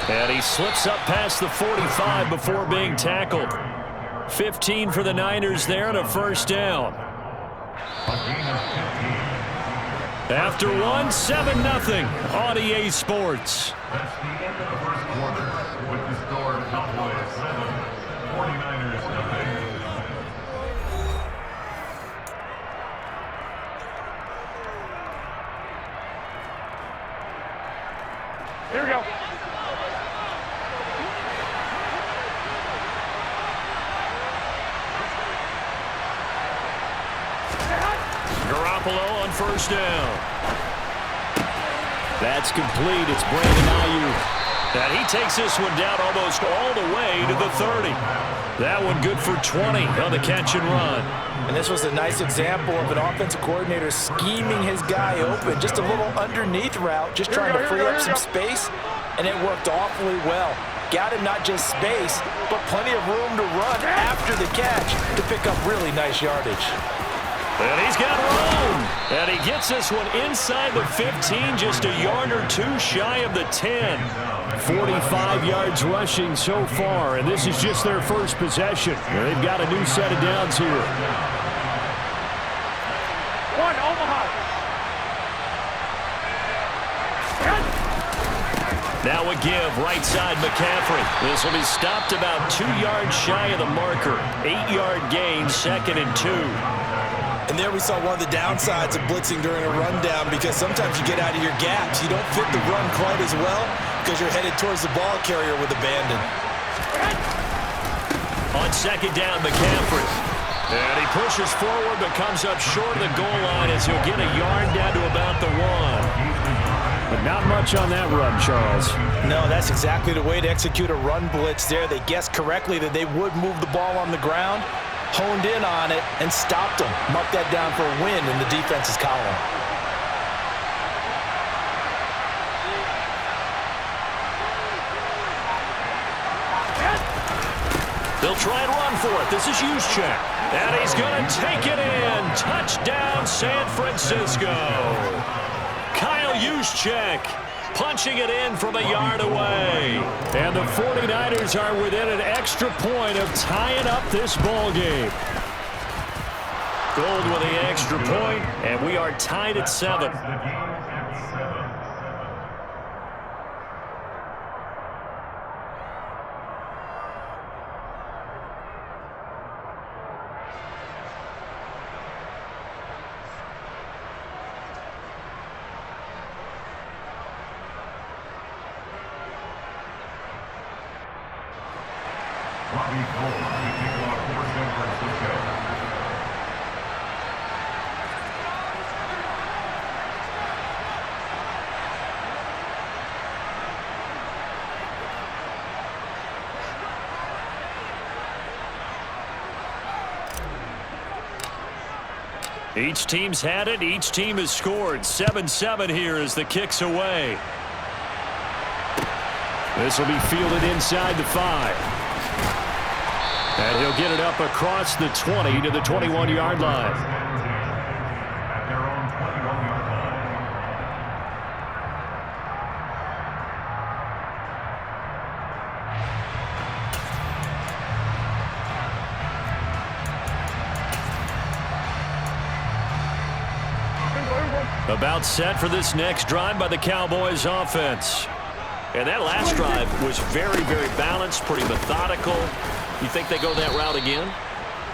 And he slips up past the 45 before being tackled. 15 for the Niners there and a first down. After one, 7-0 on EA Sports. That's the end of the first quarter with the score Cowboys 7, 49ers nothing. Here we go. Garoppolo on first down. That's complete. It's Brandon Ayuk. And he takes this one down almost all the way to the 30. That one good for 20 on the catch and run. And this was a nice example of an offensive coordinator scheming his guy open. Just a little underneath route, just trying to free up some space, and it worked awfully well. Got him not just space, but plenty of room to run after the catch to pick up really nice yardage. And he's got room. And he gets this one inside the 15, just a yard or two shy of the 10. 45 yards rushing so far, and this is just their first possession. They've got a new set of downs here. One, Omaha. Now a give, right side McCaffrey. This will be stopped about 2 yards shy of the marker. 8-yard gain, 2nd and 2. And there we saw one of the downsides of blitzing during a rundown, because sometimes you get out of your gaps. You don't fit the run quite as well because you're headed towards the ball carrier with abandon. On 2nd down, McCaffrey. And he pushes forward but comes up short of the goal line as he'll get a yard down to about the 1. But not much on that run, Charles. No, that's exactly the way to execute a run blitz there. They guessed correctly that they would move the ball on the ground, honed in on it, and stopped them. Mark that down for a win in the defense's column. They'll try and run for it. This is Juszczyk. And he's going to take it in. Touchdown, San Francisco. Kyle Juszczyk punching it in from a yard away. And the 49ers are within an extra point of tying up this ball game. Gold with the extra point, and we are tied at 7. Each team's had it. Each team has scored. 7-7 here as the kick's away. This will be fielded inside the 5. And he'll get it up across the 20 to the 21-yard line. About set for this next drive by the Cowboys offense. And that last drive was very, very balanced, pretty methodical. You think they go that route again?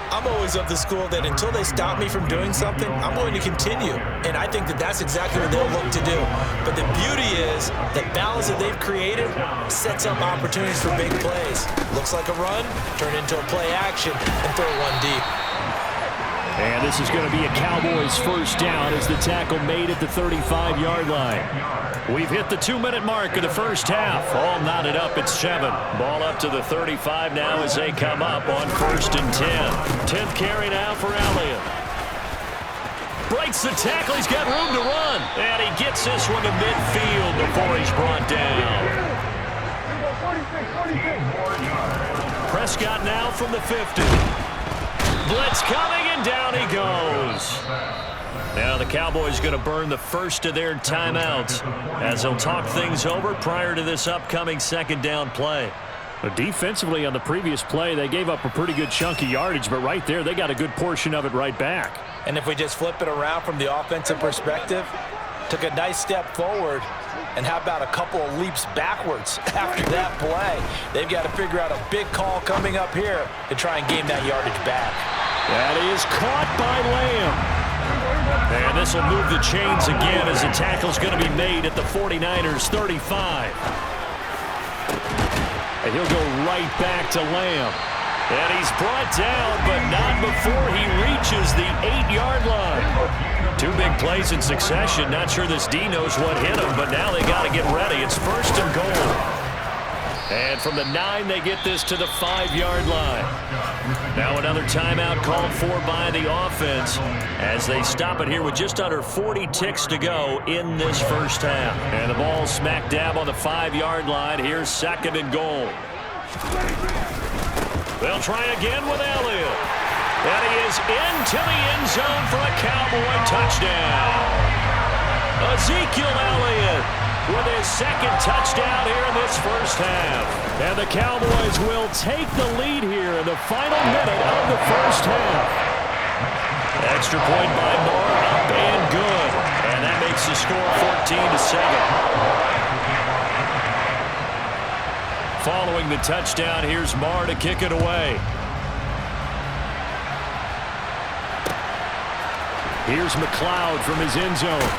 I'm always of the school that until they stop me from doing something, I'm going to continue. And I think that that's exactly what they'll look to do. But the beauty is the balance that they've created sets up opportunities for big plays. Looks like a run, turn into a play action, and throw one deep. And this is going to be a Cowboys first down as the tackle made at the 35-yard line. We've hit the 2-minute mark of the first half. All knotted up at 7. Ball up to the 35 now as they come up on 1st and 10. 10th carry now for Elliott. Breaks the tackle. He's got room to run. And he gets this one to midfield before he's brought down. Prescott now from the 50. Blitz coming, and down he goes. Now the Cowboys going to burn the first of their timeouts as they'll talk things over prior to this upcoming second down play. Defensively on the previous play, they gave up a pretty good chunk of yardage, but right there, they got a good portion of it right back. And if we just flip it around from the offensive perspective, took a nice step forward, and how about a couple of leaps backwards after that play? They've got to figure out a big call coming up here to try and gain that yardage back. That is caught by Lamb. And this will move the chains again as the tackle's going to be made at the 49ers 35. And he'll go right back to Lamb. And he's brought down, but not before he reaches the 8-yard line. Two big plays in succession. Not sure this D knows what hit him, but now they got to get ready. It's first and goal. And from the 9, they get this to the 5-yard line. Now another timeout called for by the offense as they stop it here with just under 40 ticks to go in this first half. And the ball smack dab on the 5-yard line. Here's second and goal. They'll try again with Elliott. And he is into the end zone for a Cowboy touchdown. Ezekiel Elliott with his second touchdown here in this first half. And the Cowboys will take the lead here in the final minute of the first half. Extra point by Moore, up and good. And that makes the score 14-7. Following the touchdown, here's Marr to kick it away. Here's McLeod from his end zone.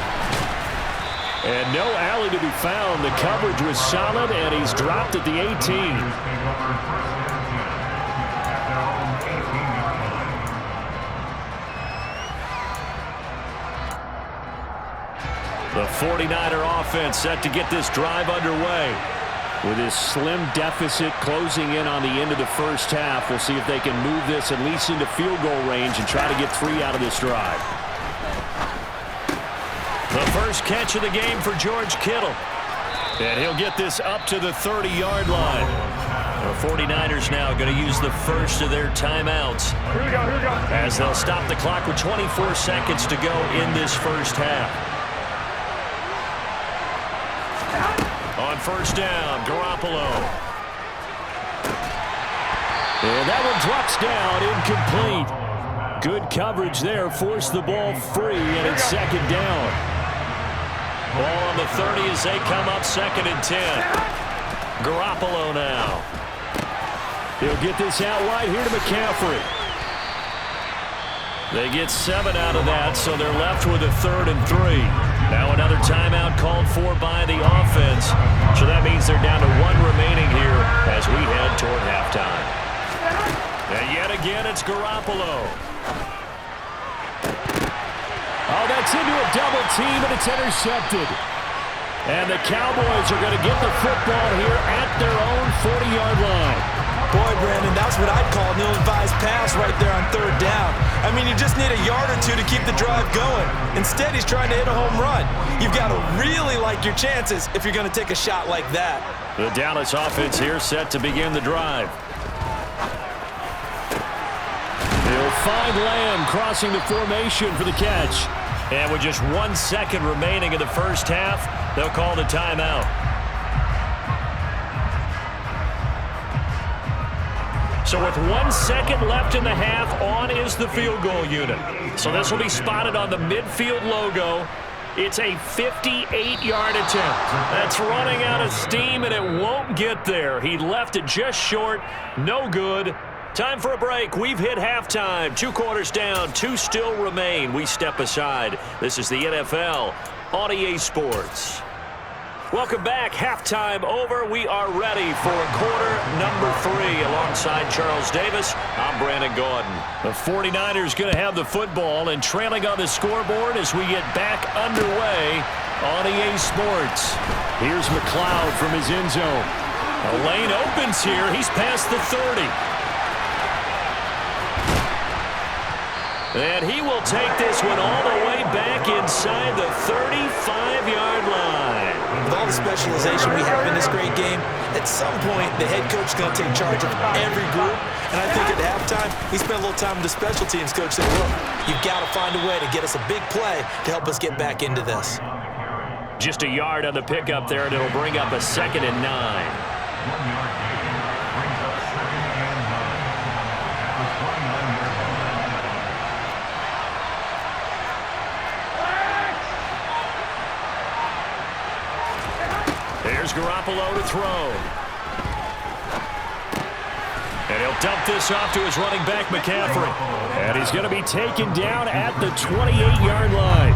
And no alley to be found. The coverage was solid, and he's dropped at the 18. The 49er offense set to get this drive underway. With his slim deficit closing in on the end of the first half, we'll see if they can move this at least into field goal range and try to get 3 out of this drive. The first catch of the game for George Kittle. And he'll get this up to the 30-yard line. The 49ers now going to use the first of their timeouts. Here we go. As they'll stop the clock with 24 seconds to go in this first half. On first down, Garoppolo. And that one drops down, incomplete. Good coverage there, forced the ball free, and it's second down. Ball on the 30 as they come up second and 10. Garoppolo now. He'll get this out wide here to McCaffrey. They get 7 out of that, so they're left with a 3rd and 3. Now another timeout called for by the offense. So that means they're down to 1 remaining here as we head toward halftime. And yet again, it's Garoppolo. Oh, that's into a double team, and it's intercepted. And the Cowboys are going to get the football here at their own 40-yard line. Boy, Brandon, that's what I'd call an ill-advised pass right there on 3rd down. I mean, you just need a yard or 2 to keep the drive going. Instead, he's trying to hit a home run. You've got to really like your chances if you're going to take a shot like that. The Dallas offense here set to begin the drive. They'll find Lamb crossing the formation for the catch. And with just 1 second remaining in the first half, they'll call the timeout. So with 1 second left in the half, on is the field goal unit. So this will be spotted on the midfield logo. It's a 58-yard attempt. That's running out of steam, and it won't get there. He left it just short. No good. Time for a break. We've hit halftime. 2 quarters down. 2 still remain. We step aside. This is the NFL on EA Sports. Welcome back. Halftime over. We are ready for quarter number 3. Alongside Charles Davis, I'm Brandon Gaudin. The 49ers going to have the football and trailing on the scoreboard as we get back underway on EA Sports. Here's McLeod from his end zone. A lane opens here. He's past the 30. And he will take this one all the way back inside the 35-yard line. With all the specialization we have in this great game, At some point, the head coach is going to take charge of every group, and I think at halftime, he spent a little time with the special teams coach saying, look, you've got to find a way to get us a big play to help us get back into this. Just a yard on the pickup there, and it'll bring up a 2nd and 9. 1 yard gain brings up 2nd and 9. At the 29-yard line. There's Garoppolo to throw. And he'll dump this off to his running back, McCaffrey. And he's going to be taken down at the 28-yard line.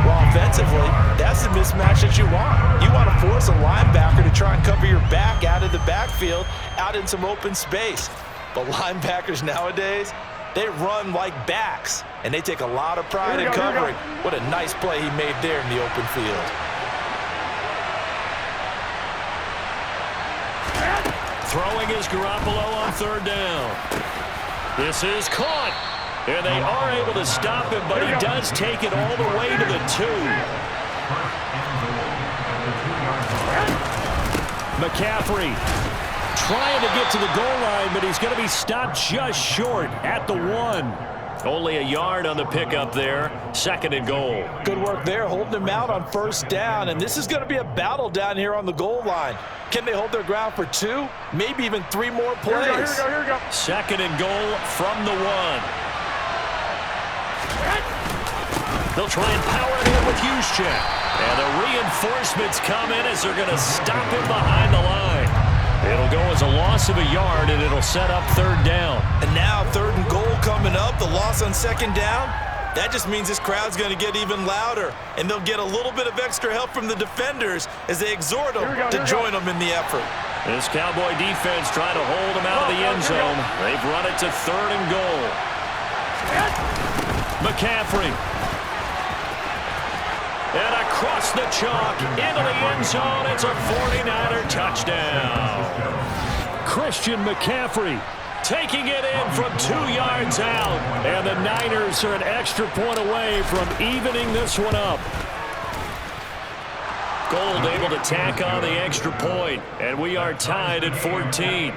Well, offensively, that's the mismatch that you want. You want to force a linebacker to try and cover your back out of the backfield, out in some open space. But linebackers nowadays, they run like backs, and they take a lot of pride in covering. What a nice play he made there in the open field. Throwing is Garoppolo on 3rd down. This is caught. And they are able to stop him, but he does take it all the way to the 2. McCaffrey trying to get to the goal line, but he's going to be stopped just short at the 1. Only a yard on the pickup there. 2nd and goal. Good work there, holding him out on 1st down, and this is going to be a battle down here on the goal line. Can they hold their ground for 2, maybe even 3 more plays? Here we go. 2nd and goal from the 1. They'll try and power it in with Juszczyk. And the reinforcements come in as they're going to stop him behind the line. It'll go as a loss of a yard, and it'll set up 3rd down. And now 3rd and goal coming up, the loss on 2nd down. That just means this crowd's going to get even louder, and they'll get a little bit of extra help from the defenders as they exort them to join them in the effort. This Cowboy defense trying to hold him out of the end zone. They've run it to 3rd and goal. McCaffrey. And across the chalk, into the end zone, it's a 49er touchdown. Christian McCaffrey taking it in from 2 yards out. And the Niners are an extra point away from evening this one up. Gold able to tack on the extra point, and we are tied at 14.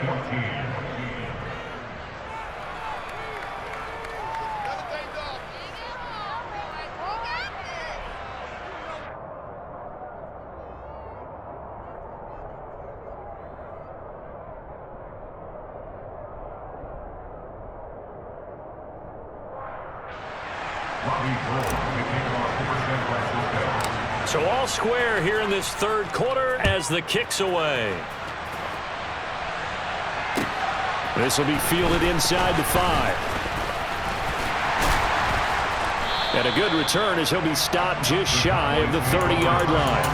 So all square here in this 3rd quarter as the kick's away. This will be fielded inside the 5. And a good return as he'll be stopped just shy of the 30-yard line.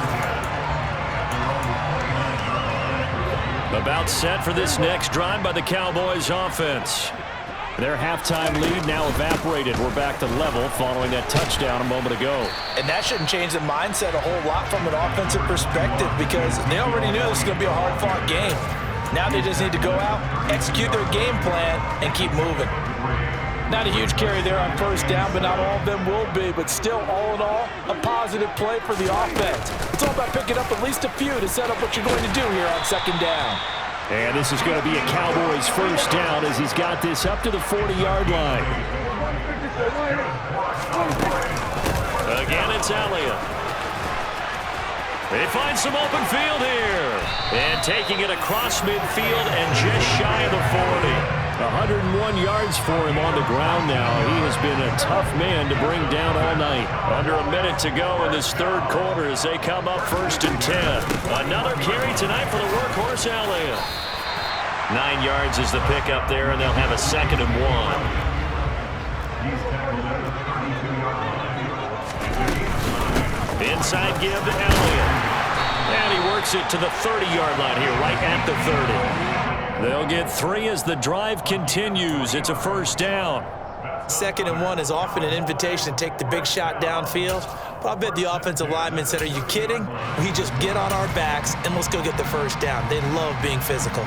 About set for this next drive by the Cowboys offense. Their halftime lead now evaporated. We're back to level following that touchdown a moment ago. And that shouldn't change the mindset a whole lot from an offensive perspective because they already knew this was going to be a hard-fought game. Now they just need to go out, execute their game plan, and keep moving. Not a huge carry there on 1st down, but not all of them will be. But still, all in all, a positive play for the offense. It's all about picking up at least a few to set up what you're going to do here on 2nd down. And this is going to be a Cowboys 1st down as he's got this up to the 40-yard line. Again, it's Elliott. They find some open field here. And taking it across midfield and just shy of the 40. 101 yards for him on the ground now. He has been a tough man to bring down all night. Under a minute to go in this 3rd quarter as they come up 1st and 10. Another carry tonight for the workhorse Elliott. 9 yards is the pickup there, and they'll have a 2nd and 1. Inside give to Elliott. And he works it to the 30-yard line here, right at the 30. They'll get 3 as the drive continues. It's a 1st down. 2nd and 1 is often an invitation to take the big shot downfield. But I bet the offensive lineman said, are you kidding? We just get on our backs and let's go get the 1st down. They love being physical.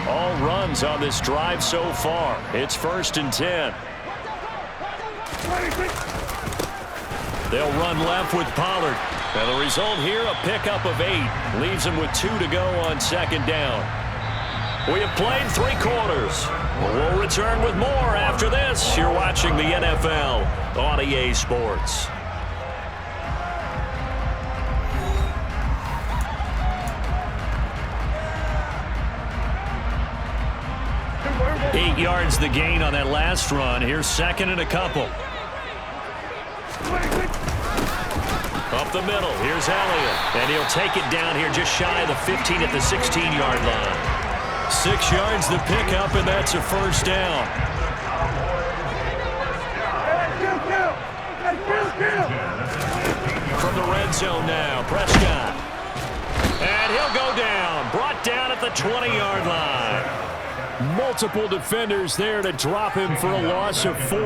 All runs on this drive so far. It's 1st and 10. They'll run left with Pollard. And the result here, a pickup of 8. Leaves them with 2 to go on second down. We have played 3 quarters. We'll return with more after this. You're watching the NFL on EA Sports. Eight yards the gain on that last run. Here's second and a couple. Up the middle. Here's Elliott. And he'll take it down here just shy of the 15 at the 16-yard line. 6 yards the pickup, and that's a first down. From the red zone now, Prescott. And he'll go down. Brought down at the 20-yard line. Multiple defenders there to drop him for a loss of 4.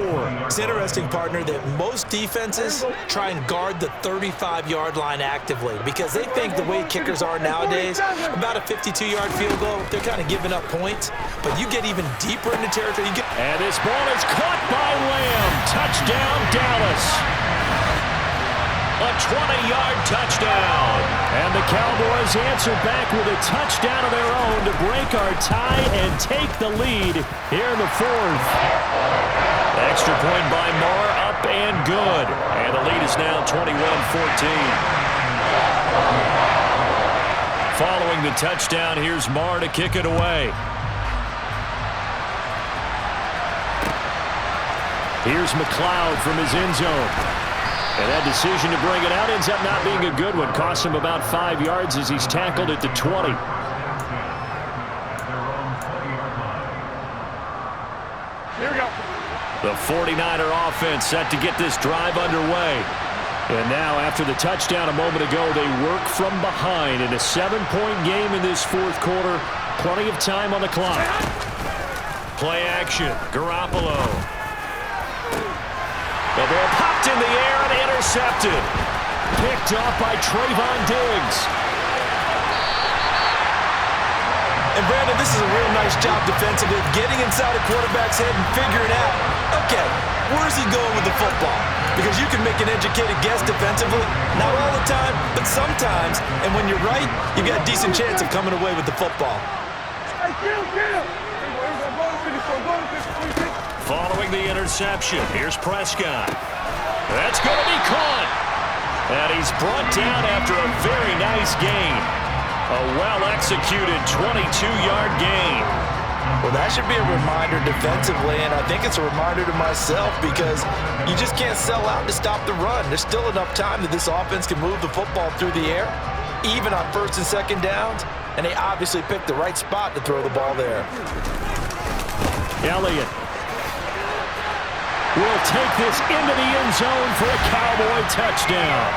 It's interesting, partner, that most defenses try and guard the 35-yard line actively because they think the way kickers are nowadays, about a 52-yard field goal, they're kind of giving up points. But you get even deeper into territory. And this ball is caught by Lamb. Touchdown, Dallas. A 20-yard touchdown. And the Cowboys answer back with a touchdown of their own to break our tie and take the lead here in the 4th. Extra point by Moore, up and good. And the lead is now 21-14. Following the touchdown, here's Moore to kick it away. Here's McLeod from his end zone. And that decision to bring it out ends up not being a good one. Costs him about 5 yards as he's tackled at the 20. Here we go. The 49er offense set to get this drive underway. And now, after the touchdown a moment ago, they work from behind in a 7-point game in this 4th quarter. Plenty of time on the clock. Play action. Garoppolo. The ball popped in the air and intercepted. Picked off by Trayvon Diggs. And, Brandon, this is a real nice job defensively, getting inside a quarterback's head and figuring out, okay, where's he going with the football? Because you can make an educated guess defensively, not all the time, but sometimes. And when you're right, you've got a decent chance of coming away with the football. Following the interception, here's Prescott. That's going to be caught. And he's brought down after a very nice gain. A well-executed 22-yard gain. Well, that should be a reminder defensively, and I think it's a reminder to myself because you just can't sell out to stop the run. There's still enough time that this offense can move the football through the air, even on 1st and 2nd downs, and they obviously picked the right spot to throw the ball there. Elliott will take this into the end zone for a Cowboy touchdown.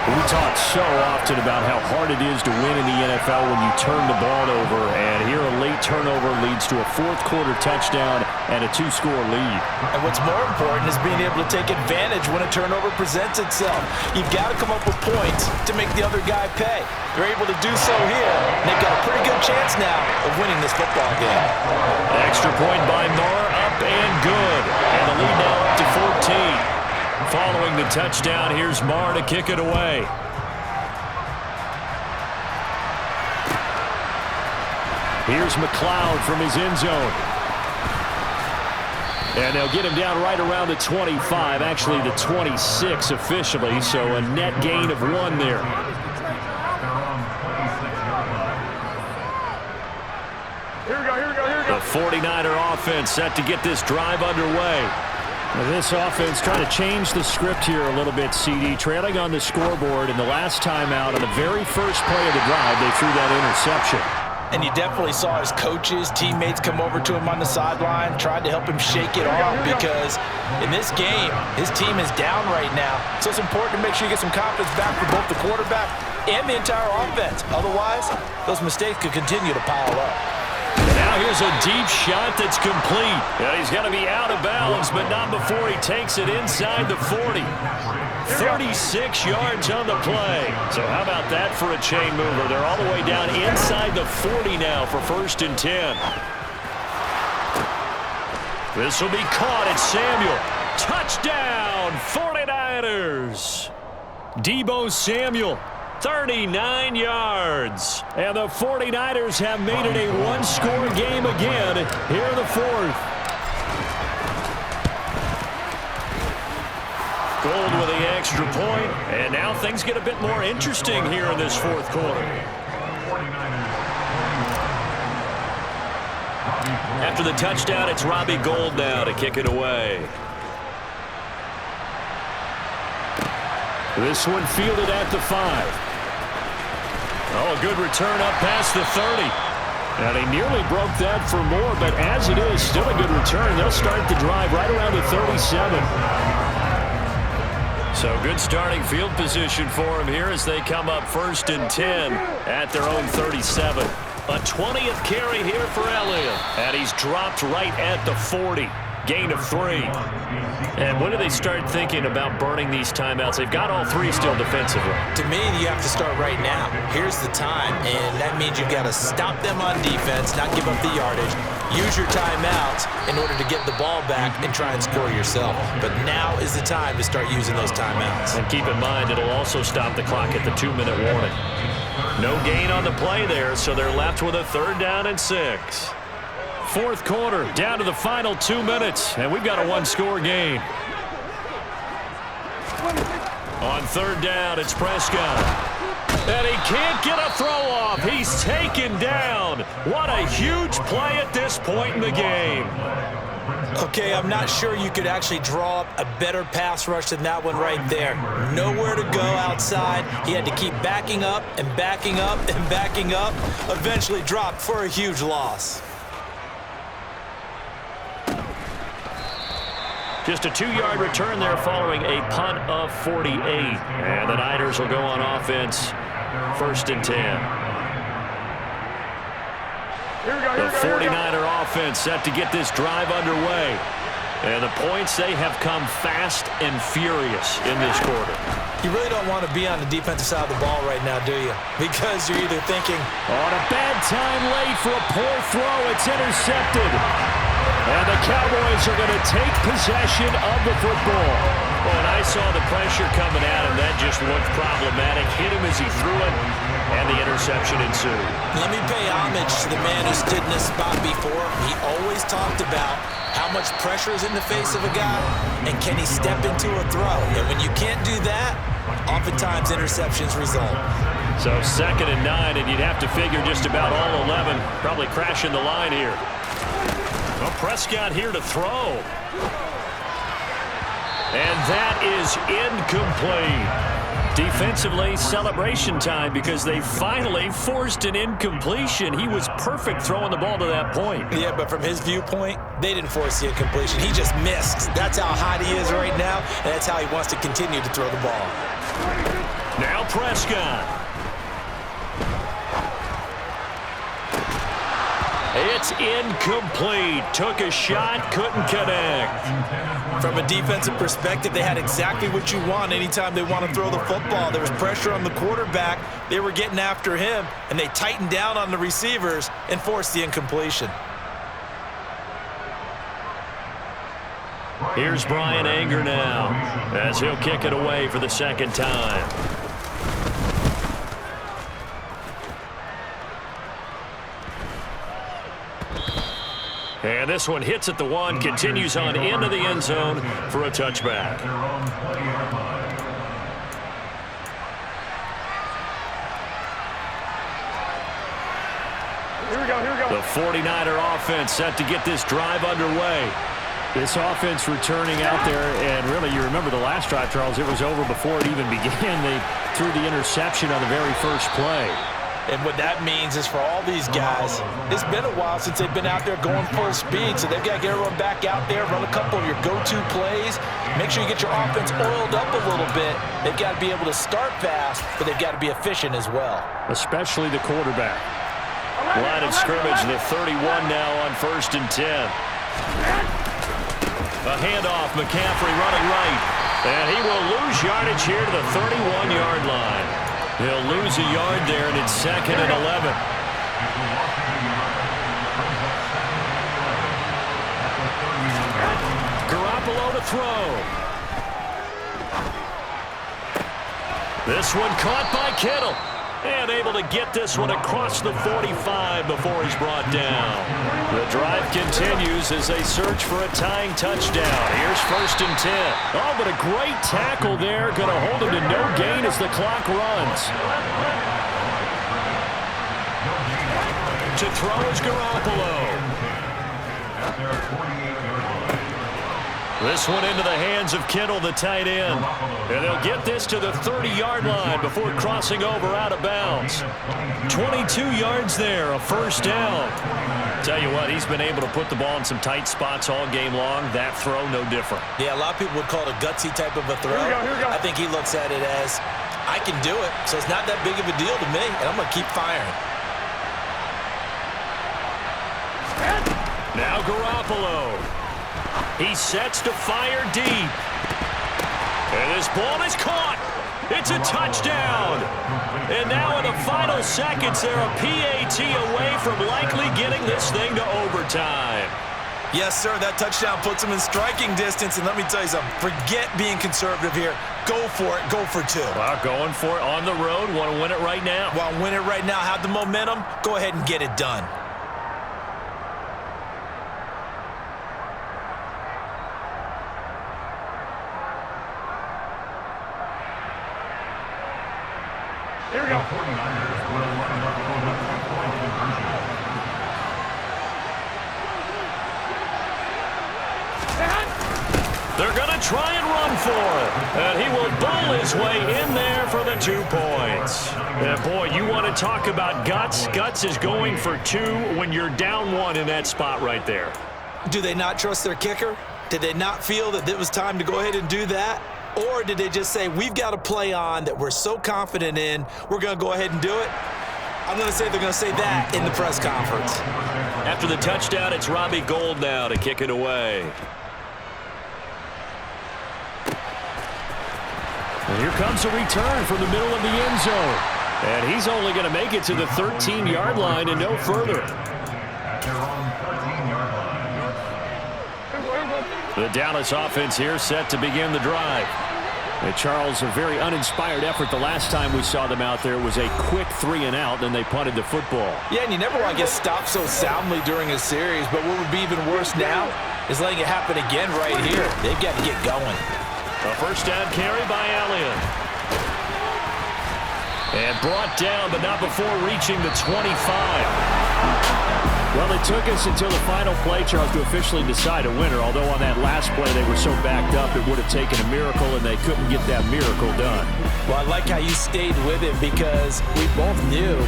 We talk so often about how hard it is to win in the NFL when you turn the ball over, and here a late turnover leads to a 4th quarter touchdown and a 2-score lead. And what's more important is being able to take advantage when a turnover presents itself. You've got to come up with points to make the other guy pay. They're able to do so here, and they've got a pretty good chance now of winning this football game. Extra point by Moore, up and good. And the lead now up to 14. Following the touchdown, here's Moore to kick it away. Here's McLeod from his end zone. And they'll get him down right around the 25, actually the 26 officially, so a net gain of 1 there. Here we go, here we go, here we go. The 49er offense set to get this drive underway. This offense trying to change the script here a little bit, CD. Trailing on the scoreboard, and the last time out on the very first play of the drive, they threw that interception. And you definitely saw his coaches, teammates come over to him on the sideline, tried to help him shake it off because in this game, his team is down right now. So it's important to make sure you get some confidence back for both the quarterback and the entire offense. Otherwise, those mistakes could continue to pile up. Now here's a deep shot that's complete. Yeah, he's got to be out of bounds, but not before he takes it inside the 40. 36 yards on the play. So how about that for a chain mover? They're all the way down inside the 40 now for 1st and 10. This will be caught at Samuel. Touchdown, 49ers. Deebo Samuel, 39 yards. And the 49ers have made it a one-score game again here in the fourth. Gold with the extra point, and now things get a bit more interesting here in this fourth quarter. After the touchdown, it's Robbie Gould now to kick it away. This one fielded at the 5. Oh, a good return up past the 30. And he nearly broke that for more, but as it is, still a good return. They'll start the drive right around the 37. So good starting field position for him here as they come up 1st and 10 at their own 37. A 20th carry here for Elliott. And he's dropped right at the 40. Gain of 3. And when do they start thinking about burning these timeouts? They've got all 3 still defensively. To me, you have to start right now. Here's the time, and that means you've got to stop them on defense, not give up the yardage. Use your timeouts in order to get the ball back and try and score yourself. But now is the time to start using those timeouts. And keep in mind, it'll also stop the clock at the 2-minute warning. No gain on the play there, so they're left with a 3rd down and 6. Fourth quarter, down to the final 2 minutes, and we've got a one-score game. On 3rd down, it's Prescott. And he can't get a throw off. He's taken down. What a huge play at this point in the game. Okay, I'm not sure you could actually draw up a better pass rush than that one right there. Nowhere to go outside. He had to keep backing up and backing up and backing up. Eventually dropped for a huge loss. Just a 2-yard return there following a punt of 48. And the Niners will go on offense, 1st and 10. The 49er offense set to get this drive underway. And the points, they have come fast and furious in this quarter. You really don't want to be on the defensive side of the ball right now, do you? Because you're either thinking, on a bad time late for a poor throw, it's intercepted. And the Cowboys are going to take possession of the football. Oh, and I saw the pressure coming at him. That just looked problematic. Hit him as he threw it, and the interception ensued. Let me pay homage to the man who stood in this spot before. He always talked about how much pressure is in the face of a guy, and can he step into a throw. And when you can't do that, oftentimes interceptions result. So 2nd and 9, and you'd have to figure just about all 11 probably crashing the line here. Well, Prescott here to throw. And that is incomplete. Defensively, celebration time because they finally forced an incompletion. He was perfect throwing the ball to that point. Yeah, but from his viewpoint, they didn't force the incompletion. He just missed. That's how hot he is right now, and that's how he wants to continue to throw the ball. Now Prescott. It's incomplete. Took a shot, couldn't connect. From a defensive perspective, they had exactly what you want anytime they want to throw the football. There was pressure on the quarterback. They were getting after him, and they tightened down on the receivers and forced the incompletion. Here's Brian Anger now as he'll kick it away for the 2nd time. And this one hits at the 1, continues on into the end zone for a touchback. Here we go. The 49er offense set to get this drive underway. This offense returning out there, and really, you remember the last drive, Charles, it was over before it even began. They threw the interception on the very first play. And what that means is for all these guys, it's been a while since they've been out there going full speed, so they've got to get everyone back out there, run a couple of your go-to plays, make sure you get your offense oiled up a little bit. They've got to be able to start fast, but they've got to be efficient as well. Especially the quarterback. Line of scrimmage, the 31 now on 1st and 10. A handoff, McCaffrey running right, and he will lose yardage here to the 31-yard line. He'll lose a yard there, and it's 2nd and 11. Garoppolo to throw. This one caught by Kittle. And able to get this one across the 45 before he's brought down. The drive continues as they search for a tying touchdown. Here's 1st and 10. Oh, but a great tackle there. Going to hold him to no gain as the clock runs. To throw is Garoppolo. This one into the hands of Kittle, the tight end. And they'll get this to the 30-yard line before crossing over out of bounds. 22 yards there, a 1st down. Tell you what, he's been able to put the ball in some tight spots all game long. That throw, no different. Yeah, a lot of people would call it a gutsy type of a throw. Here we go. I think he looks at it as, I can do it, so it's not that big of a deal to me, and I'm going to keep firing. Now Garoppolo. He sets to fire deep. And this ball is caught. It's a touchdown. And now in the final seconds, they're a PAT away from likely getting this thing to overtime. Yes, sir, that touchdown puts him in striking distance. And let me tell you something, forget being conservative here. Go for it. Go for 2. Well, going for it on the road. Want to win it right now. Want to win it right now, have the momentum, go ahead and get it done. Here we go. They're going to try and run for it. And he will bowl his way in there for the 2 points. And boy, you want to talk about guts. Guts is going for 2 when you're down 1 in that spot right there. Do they not trust their kicker? Did they not feel that it was time to go ahead and do that? Or did they just say, we've got a play on that we're so confident in, we're going to go ahead and do it? I'm going to say they're going to say that in the press conference. After the touchdown, it's Robbie Gould now to kick it away. And here comes a return from the middle of the end zone. And he's only going to make it to the 13-yard line and no further. The Dallas offense here set to begin the drive. And Charles, a very uninspired effort the last time we saw them out there. It was a quick 3-and-out, then they punted the football. Yeah, and you never want to get stopped so soundly during a series, but what would be even worse now is letting it happen again right here. They've got to get going. A 1st down carry by Allen. And brought down, but not before reaching the 25. Well, it took us until the final play, Charles, to officially decide a winner, although on that last play they were so backed up it would have taken a miracle, and they couldn't get that miracle done. Well, I like how you stayed with it because we both knew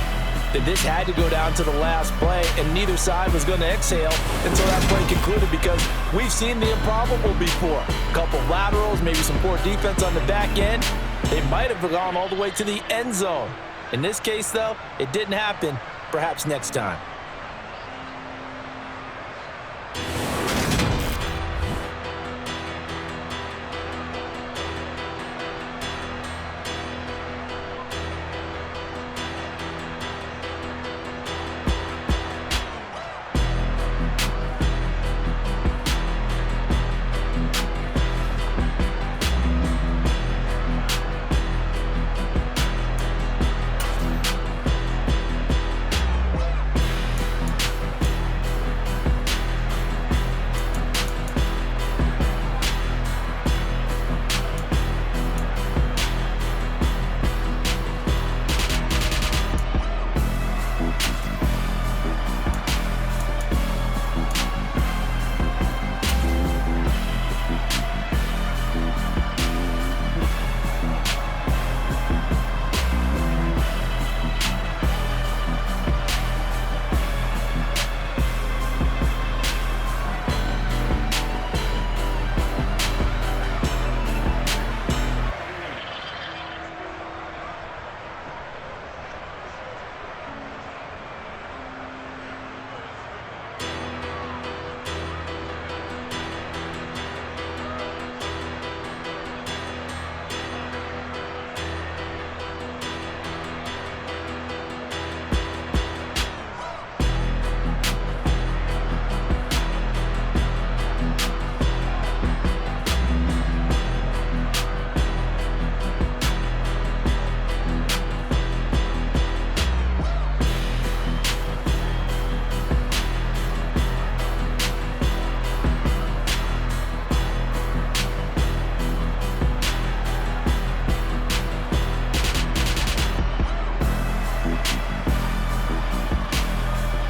that this had to go down to the last play, and neither side was going to exhale until that play concluded because we've seen the improbable before. A couple laterals, maybe some poor defense on the back end. They might have gone all the way to the end zone. In this case, though, it didn't happen. Perhaps next time.